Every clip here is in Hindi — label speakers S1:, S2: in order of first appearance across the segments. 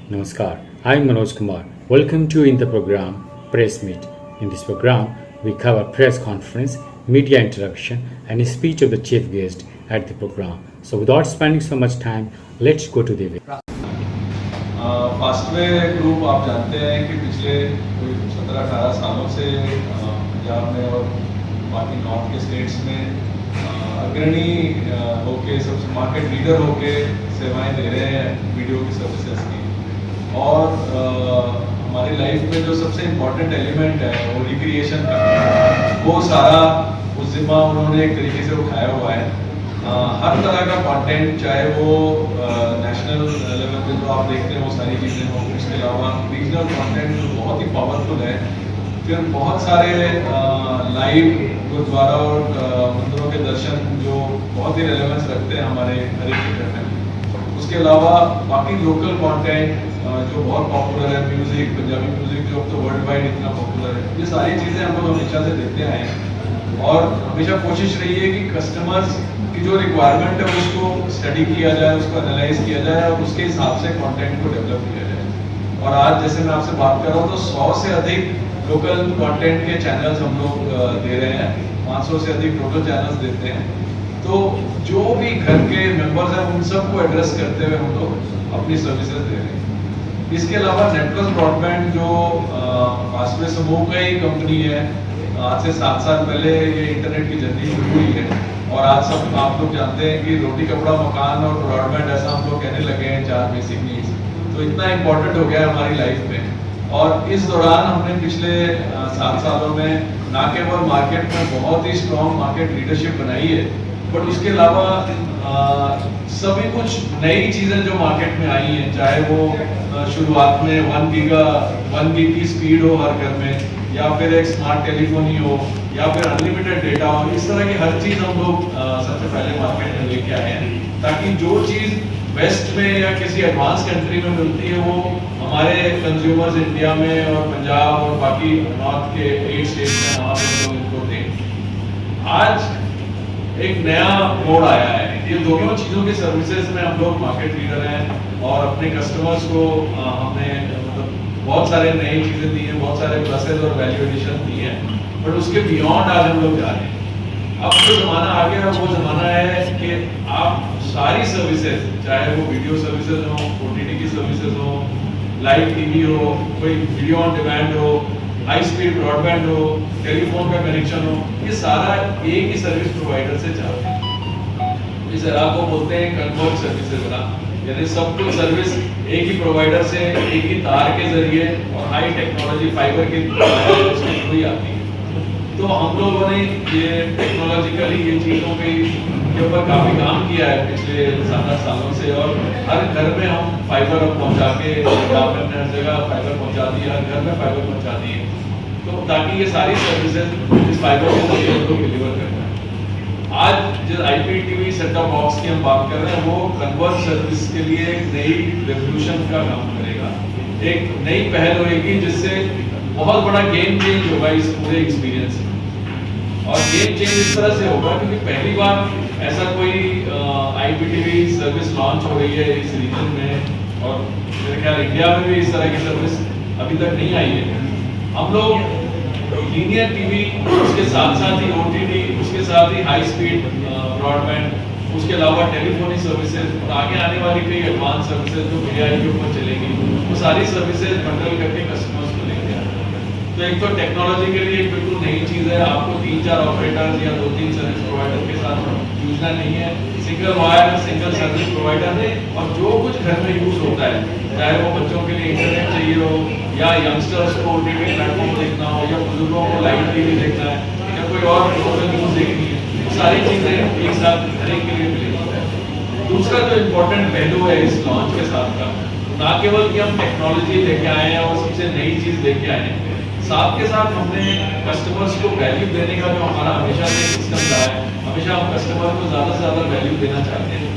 S1: Namaskar, I am Manoj Kumar. Welcome to in the program Press Meet. In this program, we cover press conference, media interaction, and a speech of the chief guest at the program. So, without spending so much time, let's go to the event.
S2: Fastway group आप जानते हैं कि पिछले कोई 17-18 सालों से पंजाब में और बाकी नॉर्थ के स्टेट्स में अग्रणी होके सबसे मार्केट लीडर होके सेवाएं दे रहे हैं वीडियो की सर्विसेज की। और हमारी लाइफ में जो सबसे इम्पोर्टेंट एलिमेंट है वो रिक्रिएशन का, वो सारा उस जिम्मा उन्होंने एक तरीके से उठाया हुआ है। हर तरह का कंटेंट, चाहे वो नेशनल लेवल पे जो आप देखते हैं वो सारी चीज़ें हों, इसके अलावा रीजनल कंटेंट जो बहुत ही पावरफुल है, फिर बहुत सारे लाइव गुरुद्वारा और मंदिरों के दर्शन जो बहुत ही रेलेवेंस रखते हैं हमारे हर एक क्षेत्र में। उसके अलावा बाकी लोकल कंटेंट जो बहुत पॉपुलर है, म्यूज़िक, पंजाबी म्यूज़िक जो अब तो वर्ल्ड वाइड इतना पॉपुलर है, ये सारी चीज़ें हम लोग हमेशा से देखते आए हैं। और हमेशा कोशिश रही है कि कस्टमर्स की जो रिक्वायरमेंट है उसको स्टडी किया जाए, उसको एनालाइज किया जाए और उसके हिसाब से कंटेंट को डेवलप किया जाए। और आज जैसे मैं आपसे बात कर रहा हूँ तो 100 से अधिक लोकल कंटेंट के चैनल्स हम लोग दे रहे हैं, 500 से अधिक टोटल चैनल्स देते हैं। तो जो भी घर के मेंबर्स हैं उन सबको एड्रेस करते हुए हम लोग अपनी सर्विसेज दे रहे हैं। इसके अलावा नेटवर्क ब्रॉडबैंड जो फास्टवे समूह का ही कंपनी है, आज से 7 साल पहले ये इंटरनेट की जर्नी शुरू हुई है। और आज सब आप लोग जानते हैं कि रोटी कपड़ा मकान और ब्रॉडबैंड ऐसा हम लोग कहने लगे हैं, 4 बेसिक नीड्स, तो इतना इम्पोर्टेंट हो गया है हमारी लाइफ में। और इस दौरान हमने पिछले 7 सालों में ना केवल मार्केट में बहुत ही स्ट्रॉन्ग मार्केट लीडरशिप बनाई है, बट उसके अलावा सभी कुछ नई चीज़ें जो मार्केट में आई हैं, चाहे वो शुरुआत में 1 गीग की स्पीड हो हर घर में, या फिर एक स्मार्ट टेलीफोनी हो, या फिर अनलिमिटेड डेटा हो, इस तरह की हर चीज़ हम लोग सबसे पहले मार्केट में लेके आए हैं, ताकि जो चीज़ वेस्ट में या किसी एडवांस कंट्री में मिलती है वो हमारे कंज्यूमर्स इंडिया में और पंजाब और बाकी नॉर्थ के 8 स्टेट्स में वहाँ पे लोग इनको दें। आज एक नया मोड़ आया है, ये दोनों चीज़ों की सर्विसेज में हम लोग मार्केट लीडर हैं और अपने कस्टमर्स को हमने बहुत सारे नई चीज़ें दी हैं, बहुत सारे प्लसेज और वैल्यू एडिशन दी हैं, बट उसके बियॉन्ड आज हम लोग जा रहे हैं। अब जो ज़माना आ गया वो ज़माना है कि आप सारी सर्विसेज, चाहे वो वीडियो सर्विसेज हो, OTT की सर्विसेज हो, लाइव टीवी हो, कोई वीडियो ऑन डिमांड हो, हाई स्पीड ब्रॉडबैंड हो, टेलीफोन का कनेक्शन हो, ये सारा एक ही सर्विस प्रोवाइडर से चाहते हैं। इस तरह को बोलते हैं कन्वर्ज सर्विसेज ना, यानी सब कुछ सर्विस एक ही प्रोवाइडर से एक ही तार के जरिए और हाई टेक्नोलॉजी फाइबर के थ्रू ही आती है। तो हम लोगों ने ये टेक्नोलॉजिकली ये चीज़ों के ऊपर काफ़ी काम किया है पिछले 7-8 सालों से, और हर घर में हम फाइबर अब पहुँचा के हमने हर जगह फाइबर पहुँचा दी है, हर घर में फाइबर पहुँचा दी है, तो ताकि ये सारी सर्विसेज इस फाइबर के जरिए हम लोग डिलीवर करना है। आज जो IPTV सेट टॉप बॉक्स की हम बात कर रहे हैं वो कन्वर्ज सर्विस के लिए एक नई रेवोल्यूशन का काम करेगा, एक नई पहल होगी जिससे बहुत बड़ा गेम चेंज होगा इस पूरे एक्सपीरियंस में। और गेम चेंज इस तरह से होगा क्योंकि पहली बार ऐसा कोई IPTV सर्विस लॉन्च हो रही है इस रीजन में, और मेरे ख्याल इंडिया में भी इस तरह की सर्विस अभी तक नहीं आई है। हम लोग लीनियर टीवी, उसके साथ साथ ही OTT, उसके साथ ही हाई स्पीड ब्रॉडबैंड, उसके अलावा टेलीफोनी सर्विसेज और आगे आने वाली कई एडवांस सर्विसेज जो AI के ऊपर चलेगी, वो सारी सर्विसेज बंडल करके कस्टमर्स को लेंगे। तो एक तो टेक्नोलॉजी के लिए एक बिल्कुल नई चीज़ है, आपको 3-4 ऑपरेटर्स या 2-3 सर्विस प्रोवाइडर के साथ जूझना नहीं है, single wire single service provider है। और जो कुछ घर में यूज होता है, चाहे वो बच्चों के लिए इंटरनेट चाहिए हो, या यंगस्टर्स को OTT प्लेटफॉर्म देखना हो, या बुजुर्गों को लाइव टीवी देखना है, या कोई और लोकल न्यूज़ देखनी है, सारी चीज़ें एक साथ हर एक के लिए मिलेगी। दूसरा जो इम्पोर्टेंट पहलू है इस लॉन्च के साथ का, ना केवल कि हम टेक्नोलॉजी लेके आए हैं और सबसे नई चीज़ लेके आए हैं, साथ के साथ हमने कस्टमर्स को वैल्यू देने का जो हमारा हमेशा से सिस्टम रहा है, हमेशा हम कस्टमर को ज़्यादा से ज़्यादा वैल्यू देना चाहते हैं।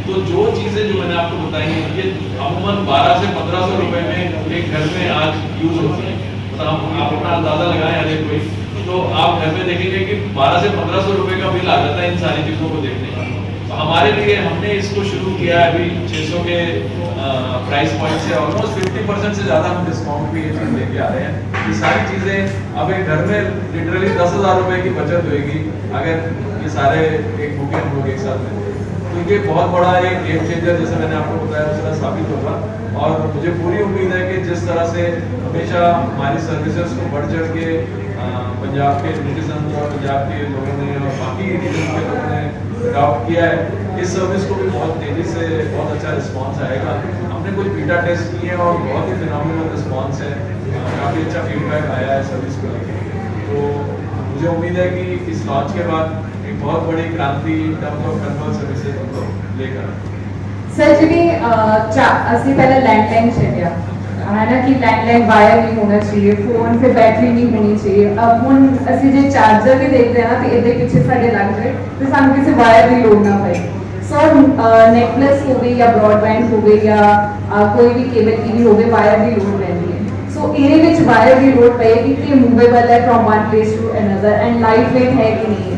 S2: तो जो चीज़ें जो मैंने आपको बताई हैं ये अमूमन 1200 से 1500 रुपए में एक घर में आज यूज़ होती है। तो आप अपना अंदाज़ा लगाएं हर कोई, तो आप घर में देखेंगे कि 1200 से 1500 रुपए का बिल आ जाता है इन सारी चीज़ों को देखने का। हमारे लिए हमने इसको शुरू किया है अभी 600 के प्राइस पॉइंट से ऑलमोस्ट 50% से ज़्यादा हम डिस्काउंट पे ये चीज़ लेके आ रहे हैं। ये सारी चीज़ें अब एक घर में लिटरली 10,000 रुपये की बचत होगी अगर ये सारे एक बुके हम लोग एक साथ लेते हैं। तो ये बहुत बड़ा एक गेम चेंजर जैसे मैंने आपको बताया उस तरह साबित होगा। और मुझे पूरी उम्मीद है कि जिस तरह से हमेशा हमारी सर्विसेज को बढ़ चढ़ के पंजाब के सिटीजन और पंजाब के लोगों ने और बाकी रीजन के लोगों ने अडॉप्ट किया है, इस सर्विस को भी बहुत तेज़ी से बहुत अच्छा रिस्पांस आएगा। हमने कुछ बीटा टेस्ट किए और बहुत ही फिनोमिनल रिस्पांस है, काफ़ी अच्छा फीडबैक आया है सर्विस को लेकर। तो मुझे उम्मीद है कि इस लॉन्च के बाद एक बहुत बड़ी क्रांति in terms of convert services हम लोग लेकर
S3: सर जी असली पहले लैंडलाइन छड़िया है ना कि लैंडलाइन वायर नहीं होना चाहिए, फोन पे बैटरी नहीं होनी चाहिए। अब हम असि जो चार्जर भी देखते हैं ना तो ये पिछे साढ़े लग जाए तो सानू किसी वायर की लोड़ ना पए। सो नेटफ्लिक्स हो गई या ब्रॉडबैंड हो गई या कोई भी केबल टीवी हो गई, वायर की लोड़ पैंदी है। सो ये वायर की लोड़ पेगी कि मूवेबल है from one place to another and light weight है कि नहीं है।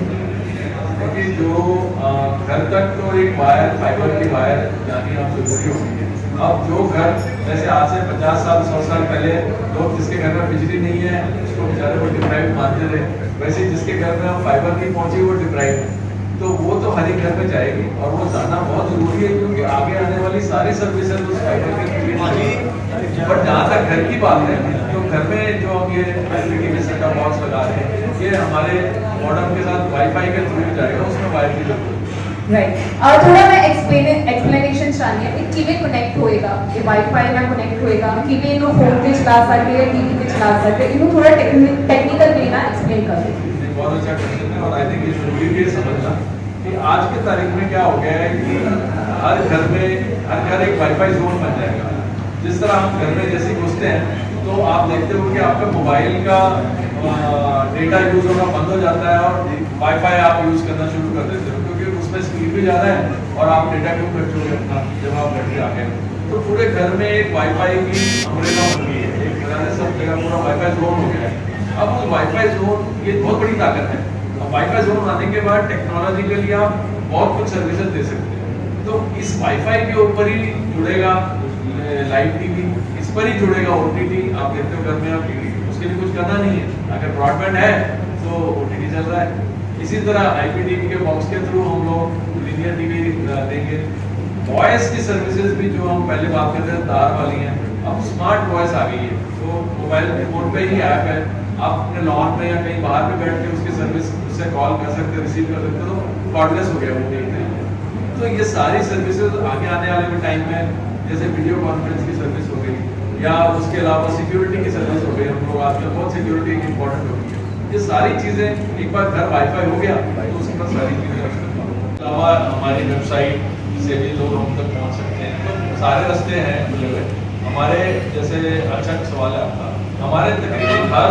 S2: जो घर तक तो एक वायर फाइबर की वायर जानी अब जरूरी होगी है। अब जो घर जैसे आज से 50 साल 100 साल पहले लोग जिसके घर में बिजली नहीं है उसको बेचारे वो डिप्राइव मानते थे, वैसे जिसके घर में हम फाइबर नहीं पहुंची वो डिप्राइव है। तो वो तो हर एक घर में जाएगी और वो जाना बहुत जरूरी है क्योंकि आगे आने वाली सारी सर्विसेज उस फाइबर के थ्रू। बट जहाँ तक घर की बात है तो घर में जो हम ये IPTV सेटअप बॉक्स लगा रहे हैं ये हमारे मॉडर्न के साथ वाईफाई के थ्रू जाएगा, उसमें वायर की जरूरत
S3: राइट। और थोड़ा मैं एक्सप्लेनेशन चाहनी है कि किਵੇਂ कनेक्ट होएगा, ये वाईफाई ਨਾਲ कनेक्ट होएगा, किਵੇਂ ਇਹਨੂੰ फोन पे चला सकते हैं, टीवी पे चला सकते हैं, ਇਹਨੂੰ थोड़ा टेक्निकल वे ना एक्सप्लेन कर दो।
S2: बहुत अच्छा क्वेश्चन है और आई थिंक ये जरूरी भी है समझना कि आज की तारीख में क्या हो गया है कि हर घर एक वाईफाई जोन बन जाएगा। जिस तरह हम घर में जैसे घुसते हैं तो आप देखते हो कि आपका मोबाइल का डेटा यूज होना बंद हो जाता है और वाईफाई आप यूज करना शुरू कर देते हो क्योंकि उसमें स्पीड भी ज़्यादा है और आप डेटा क्यों खर्चोगे अपना जब आप घर पे आ गए। तो पूरे घर में एक वाईफाई की अम्ब्रेला बन गई है, एक तरह से सब जगह पूरा वाईफाई जोन हो गया है। अब उस वाईफाई जोन ये बहुत बड़ी ताकत है। अब वाईफाई जोन आने के बाद टेक्नोलॉजिकली आप बहुत कुछ सर्विसेज दे सकते हैं। तो इस वाईफाई के ऊपर ही जुड़ेगा लाइव टीवी, इस पर ही जुड़ेगा OTT। आप देखते हो घर में आप टीवी उसके लिए कुछ करना नहीं है, अगर ब्रॉडबैंड है तो OTT चल रहा है। इसी तरह IPTV के बॉक्स के थ्रू हम लोग लीनियर टीवी देंगे। वॉइस की सर्विसेज भी जो हम पहले बात करते थे तार वाली हैं, अब स्मार्ट वॉइस आ गई है। तो मोबाइल फोन पे ही ऐप है, आप अपने लॉन में या कहीं बाहर पे बैठ के उसकी सर्विस उससे कॉल कर सकते हैं, रिसीव कर सकते हो, तो कॉर्डलेस हो गया वो एक तरीके। तो ये सारी सर्विसेज आगे आने वाले टाइम में जैसे वीडियो कॉन्फ्रेंस की सर्विस हो गई या उसके अलावा सिक्योरिटी की सर्विस हो गई। हम लोग आजकल बहुत सिक्योरिटी इंपॉर्टेंट हो गई है। ये सारी चीज़ें एक बार घर वाईफाई हो गया तो उसके बाद सारी चीज़ें अलावा हमारी वेबसाइट से भी लोग हम तक पहुँच सकते हैं। तो सारे रास्ते हैं खुले हुए हमारे। जैसे अच्छा सवाल है आपका, हमारे तकरीबन हर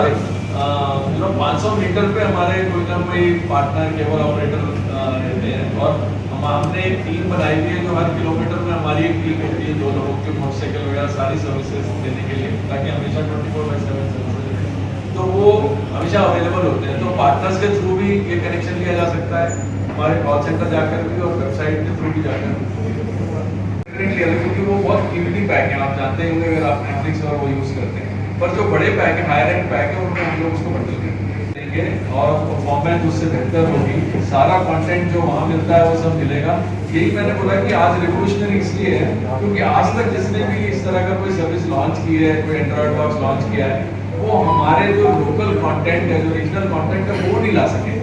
S2: 500 मीटर पे हमारे कोई ना कोई पार्टनर केबल ऑपरेटर रहते हैं और हमने एक टीम बनाई हुई है जो हर किलोमीटर में हमारी एक टीम होती है 2 लोगों की मोटरसाइकिल वगैरह सारी सर्विसेज देने के लिए, ताकि हमेशा 24/7 सर्विसेज तो वो हमेशा अवेलेबल होते हैं। तो पार्टनर्स के थ्रू भी ये कनेक्शन लिया जा सकता है, हमारे कॉल सेंटर जाकर भी और वेबसाइट के थ्रू भी जाकर, क्योंकि वो बहुत कीमती पैक है। आप जानते ही होंगे अगर आप नेटफ्लिक्स और वो यूज़ करते हैं, पर जो बड़े पैक है हायर एंड पैक है उनमें हम लोग उसको बंडल देंगे और परफॉर्मेंस उससे बेहतर होगी। सारा कंटेंट जो वहाँ मिलता है वो सब मिलेगा। यही मैंने बोला कि आज रिवोल्यूशनरी इसलिए है क्योंकि आज तक जिसने भी इस तरह का कोई सर्विस लॉन्च की है, कोई एंड्रॉयड बॉक्स लॉन्च किया है, वो हमारे जो लोकल कंटेंट है, जो रीजनल कंटेंट है वो नहीं ला सके।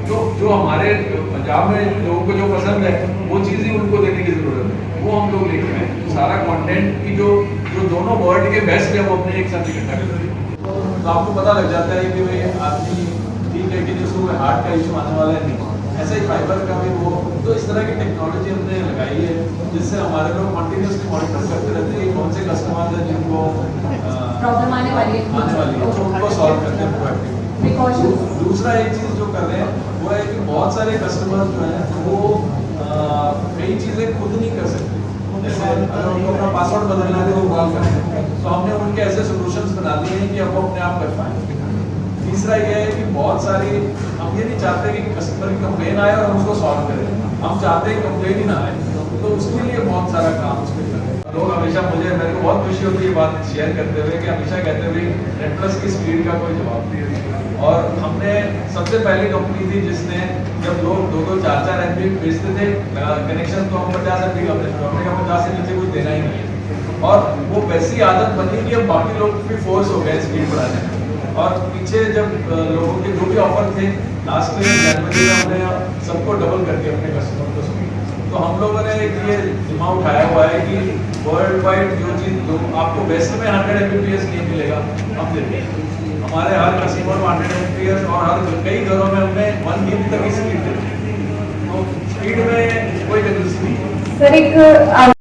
S2: तो जो हमारे पंजाब में लोगों को जो पसंद है वो चीज़ ही उनको देने की ज़रूरत है, वो हम लोग लेके आए। सारा कंटेंट की जो दोनों वर्ल्ड के बेस्ट है वो अपने एक साथ इकट्ठा कर रहे हैं। तो आपको पता लग जाता है कि भाई आदमी ठीक है कि जिसको हार्ट का इशू आने वाला है नहीं, ऐसा ही फाइबर का भी वो। तो इस तरह की टेक्नोलॉजी हमने लगाई है जिससे हमारे लोग कंटिन्यूसली मॉनिटर करते रहते हैं कौन से कस्टमर्स हैं जिनको
S3: प्रॉब्लम आने वाली
S2: है तो उनको सॉल्व करते हैं प्रोएक्टिवली। दूसरा एक चीज़ जो कर रहे हैं वो है कि बहुत सारे कस्टमर जो हैं वो कई चीज़ें खुद नहीं कर सकते। जैसे अगर उनको अपना पासवर्ड बदलना है तो वो कॉल करते हैं, तो हमने उनके ऐसे सोल्यूशंस बना दिए हैं कि अब वो अपने आप कर पाएँ। तीसरा ये है कि बहुत सारी हम ये नहीं चाहते कि कस्टमर की कंप्लेन आए और हम उसको सॉल्व करें। हम चाहते हैं कंप्लेन ही ना आए, तो उसके लिए बहुत सारा काम उसमें कर रहे हैं। लोग हमेशा मेरे को बहुत खुशी होती है ये बात शेयर करते हुए कि हमेशा कहते हुए नेट प्लस की स्पीड का कोई जवाब नहीं है। और हमने सबसे पहले कंपनी थी जिसने, जब लोग 2-4 MB बेचते थे कनेक्शन, तो हम 50 MB का हमने 50 से नीचे कुछ देना ही नहीं है। और वो वैसी आदत बनी कि अब बाकी लोग भी फोर्स हो गए स्पीड बढ़ाने में। और पीछे जब लोगों के जो भी ऑफर थे लास्ट में जनवरी में हमने सबको डबल करके अपने कस्टमर को स्पीड, तो हम लोगों ने एक ये जिम्मा उठाया हुआ है कि वर्ल्ड वाइड जो चीज़ आपको वेस्ट में 100 Mbps नहीं मिलेगा, हम देते हैं हमारे हर कस्टमर को 100 Mbps, और हर कई घरों में हमने 1 GB तक की स्पीड देते हैं। तो स्पीड में कोई कंजूसी नहीं है।
S3: सर एक